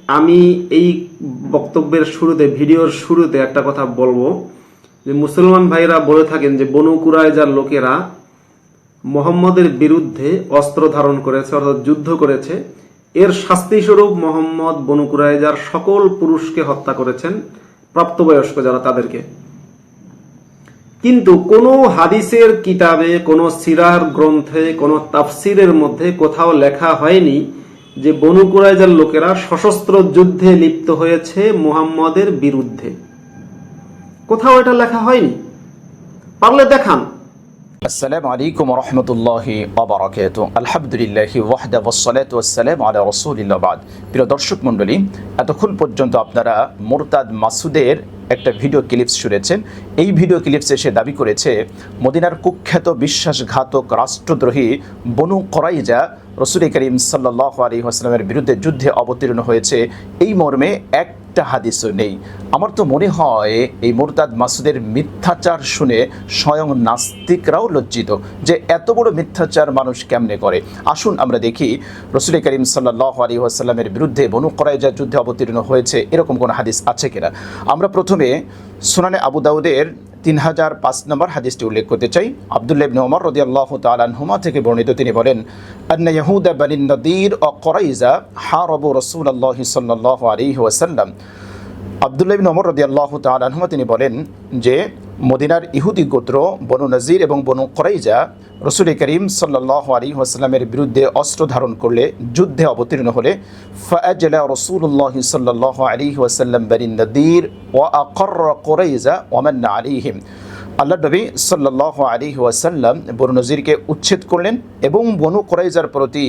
আমি এই বক্তব্যের শুরুতে, ভিডিওর শুরুতে একটা কথা বলবো যে মুসলমান ভাইরা বলে থাকেন যে বনু কুরাইজার লোকেরা মুহাম্মদের বিরুদ্ধে অস্ত্র ধারণ করেছে, অর্থাৎ যুদ্ধ করেছে। এর শাস্তি স্বরূপ মুহাম্মদ বনু কুরাইজার সকল পুরুষকে হত্যা করেছেন, প্রাপ্তবয়স্ক যারা তাদেরকে। কিন্তু কোন হাদিসের কিতাবে, কোন সিরার গ্রন্থে, কোন তাফসিরের মধ্যে কোথাও লেখা হয়নি যে বনু কুরাইজার লোকেরা সশস্ত্র যুদ্ধে লিপ্ত হয়েছে মুহাম্মদের বিরুদ্ধে। কোথাও এটা লেখা হয়নি, পারলে দেখান। আসসালামু আলাইকুম ওয়া রাহমাতুল্লাহি ওয়া বারাকাতুহু। আলহামদুলিল্লাহি ওয়াহদা ওয়াসসালাতু ওয়াসসালামু আলা রাসূলিল্লাহ বাদ। প্রিয় দর্শক মণ্ডলী, এতক্ষণ পর্যন্ত আপনারা মুরতাদ মাসুদের একটা ভিডিও ক্লিপস শুনেছেন। এই ভিডিও ক্লিপসে সে দাবি করেছে মদিনার কুখ্যাত বিশ্বাসঘাতক রাষ্ট্রদ্রোহী বনু কুরাইজা রাসূল করিম সাল্লাল্লাহু আলাইহি ওয়াসাল্লামের বিরুদ্ধে যুদ্ধে অবতীর্ণ হয়েছে, এই মর্মে একটা হাদিসও নেই। আমার তো মনে হয় এই মুরতাদ মাসুদের মিথ্যাচার শুনে স্বয়ং নাস্তিকরাও লজ্জিত যে এত বড় মিথ্যাচার মানুষ কেমনে করে। আসুন আমরা দেখি রাসূল করিম সাল্লাল্লাহু আলাইহি ওয়াসাল্লামের বিরুদ্ধে বনু কুরাইজা যুদ্ধে অবতীর্ণ হয়েছে এরকম কোনো হাদিস আছে কিনা। আমরা প্রথমে সুনানে আবু দাউদের 3005 নম্বর হাদিসটি উল্লেখ করতে চাই। আব্দুল্লাহ ইবনে ওমর রাদিয়াল্লাহু তাআলা আনহুমা থেকে বর্ণিত, তিনি বলেন, আন্না ইয়াহুদা বানি নাদির ওয়া কুরাইজা হারাবু রাসূলুল্লাহ সাল্লাল্লাহু আলাইহি ওয়াসাল্লাম। আব্দুল্লাহ ইবনে ওমর রাদিয়াল্লাহু তাআলা আনহুমা তিনি বলেন যে মদিনার ইহুদি গোত্র বনু নাজির এবং বনু কুরাইজা রাসূল করিম সাল্লাল্লাহু আলাইহি ওয়াসাল্লামের বিরুদ্ধে অস্ত্র ধারণ করলে, যুদ্ধে অবতীর্ণ হলে, ফাআজলা রাসূলুল্লাহ সাল্লাল্লাহু আলাইহি ওয়াসাল্লাম বানি নাদির ওয়া আকাররা কুরাইজা ওয়া মান্না আলাইহিম। আল্লাহ নবী সাল্লাল্লাহু আলাইহি ওয়াসাল্লাম বনু নাজিরকে উচ্ছেদ করলেন এবং বনু কুরাইজার প্রতি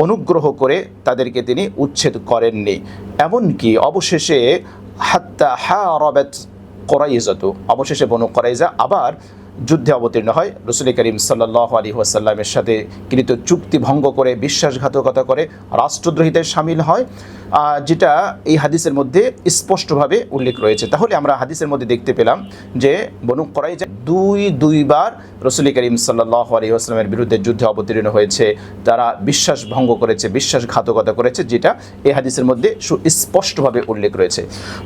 অনুগ্রহ করে তাদেরকে তিনি উচ্ছেদ করেননি। এমনকি অবশেষে হাত্তা হারাবাত কুরাইজাতু, অবশেষে বনু কুরাইজা আবার যুদ্ধে অবতীর্ণ হয়। রাসূল করিম সাল্লাল্লাহু আলাইহি ওয়াসাল্লামের সাথে কৃত চুক্তি ভঙ্গ করে, বিশ্বাসঘাতকতা করে রাষ্ট্রদ্রোহিতায় শামিল হয়, যেটা এই হাদিসের মধ্যে স্পষ্টভাবে উল্লেখ রয়েছে। তাহলে আমরা হাদিসের মধ্যে দেখতে পেলাম যে বনু কুরাইজা দুইবার রাসূল করিম সাল্লাল্লাহু আলাইহি ওয়াসাল্লামের বিরুদ্ধে যুদ্ধে অবতীর্ণ হয়েছে, তারা বিশ্বাস ভঙ্গ করেছে, বিশ্বাসঘাতকতা করেছে, যেটা এই হাদিসের মধ্যে সুস্পষ্টভাবে উল্লেখ রয়েছে।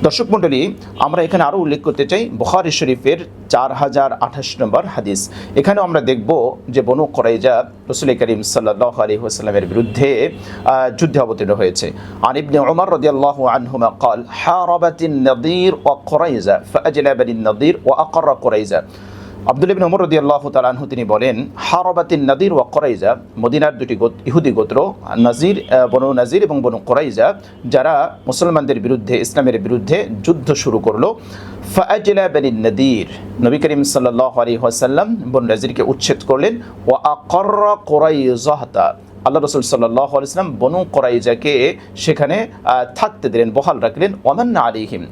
দর্শক মণ্ডলী, আমরা এখানে আরও উল্লেখ করতে চাই বুখারী শরীফের 4028 নম্বর হাদিস। এখানেও আমরা দেখব যে বনু কুরাইজা রাসূল করিম সাল্লাল্লাহু আলাইহি ওয়াসাল্লামের বিরুদ্ধে যুদ্ধে অবতীর্ণ হয়েছে। আন ইবনে উমর রাদিয়াল্লাহু আনহুমা قال حاربت النضير وقريظة فأجلى بني النضير وأقر قريظة। আব্দুল্লাহ ইবনে ওমর রাদিয়াল্লাহু তাআলা আনহু তিনি বলেন, হারাবাতিন নাদির ওয়া কুরাইজা, মদিনার দুটি ইহুদি গোত্র নাজির, বনু নাজির এবং বনু কুরাইজা, যারা মুসলমানদের বিরুদ্ধে, ইসলামের বিরুদ্ধে যুদ্ধ শুরু করলো। ফাআজলা বানি নাদির, নবী করিম সাল্লাল্লাহু আলাইহি ওয়াসাল্লাম বনু নাজিরকে উচ্ছেদ করলেন। ওয়া আকাররা কুরাইজাতা, আল্লাহ রাসূল সাল্লাল্লাহু আলাইহি ওয়াসাল্লাম বনু কুরাইজাকে সেখানে থাকতে দিলেন, বহাল রাখলেন। ওয়ামান্না আলাইহিম,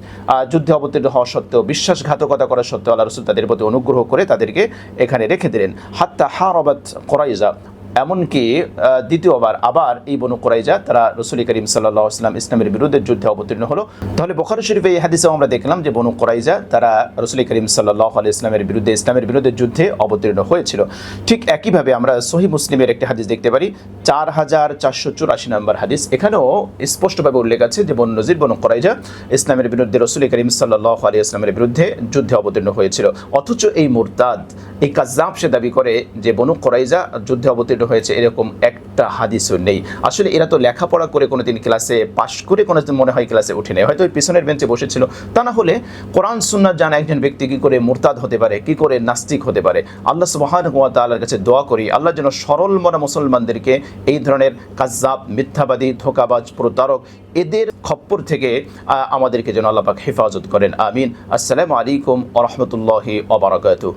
যুদ্ধে অবতীর্ণ হওয়া সত্ত্বেও, বিশ্বাসঘাতকতা করা সত্ত্বেও আল্লাহ রাসূল তাদের প্রতি অনুগ্রহ করে তাদেরকে এখানে রেখে দিলেন। হাত্তা হারাবাত কুরাইজা, এমনকি দ্বিতীয়বার আবার এই বনু কুরাইজা তারা রাসূল করিম সাল্লাল্লাহু আলাইহি ওয়াসাল্লাম ইসলামের বিরুদ্ধে যুদ্ধে অবতীর্ণ হলো। তাহলে বুখারী শরীফে এই হাদিসেও আমরা দেখলাম যে বনু কুরাইজা তারা রাসূল করিম সাল্লাল্লাহু আলাইহি ওয়াসাল্লামের বিরুদ্ধে, ইসলামের বিরুদ্ধে যুদ্ধে অবতীর্ণ হয়েছিল। ঠিক একইভাবে আমরা সহিহ মুসলিমের একটি হাদিস দেখতে পারি, 4484 নম্বর হাদিস। এখানেও স্পষ্টভাবে উল্লেখ আছে যে বনু নাজির, বনু কুরাইজা ইসলামের বিরুদ্ধে রাসূল করিম সাল্লাল্লাহু আলাইহি ওয়াসাল্লামের বিরুদ্ধে যুদ্ধে অবতীর্ণ হয়েছিল। অথচ এই মুরতাদ, এই কাজ্জাব, সে দাবি করে যে বনু কুরাইজা যুদ্ধে অবতীর্ণ হয়েছে, এরকম একটা হাদিসও নেই। আসলে এরা তো লেখাপড়া করে কোনোদিন ক্লাসে পাশ করে কোনোদিন মনে হয় ক্লাসে উঠে নেয়, হয়তো ওই পিছনের বেঞ্চে বসেছিল। তা না হলে কোরআন সুন্নাহ জানা একজন ব্যক্তি কী করে মুরতাদ হতে পারে, কী করে নাস্তিক হতে পারে। আল্লাহ সুবহানাহু ওয়া তাআলার কাছে দোয়া করি, আল্লাহ যেন সরল মনা মুসলমানদেরকে এই ধরনের কাজ্জাব, মিথ্যাবাদী, ধোঁকাবাজ, প্রতারক, এদের খপ্পর থেকে আমাদেরকে যেন আল্লাহ পাক হেফাজত করেন। আমিন। আসসালামু আলাইকুম ওয়া রাহমাতুল্লাহি ওয়া বারাকাতুহু।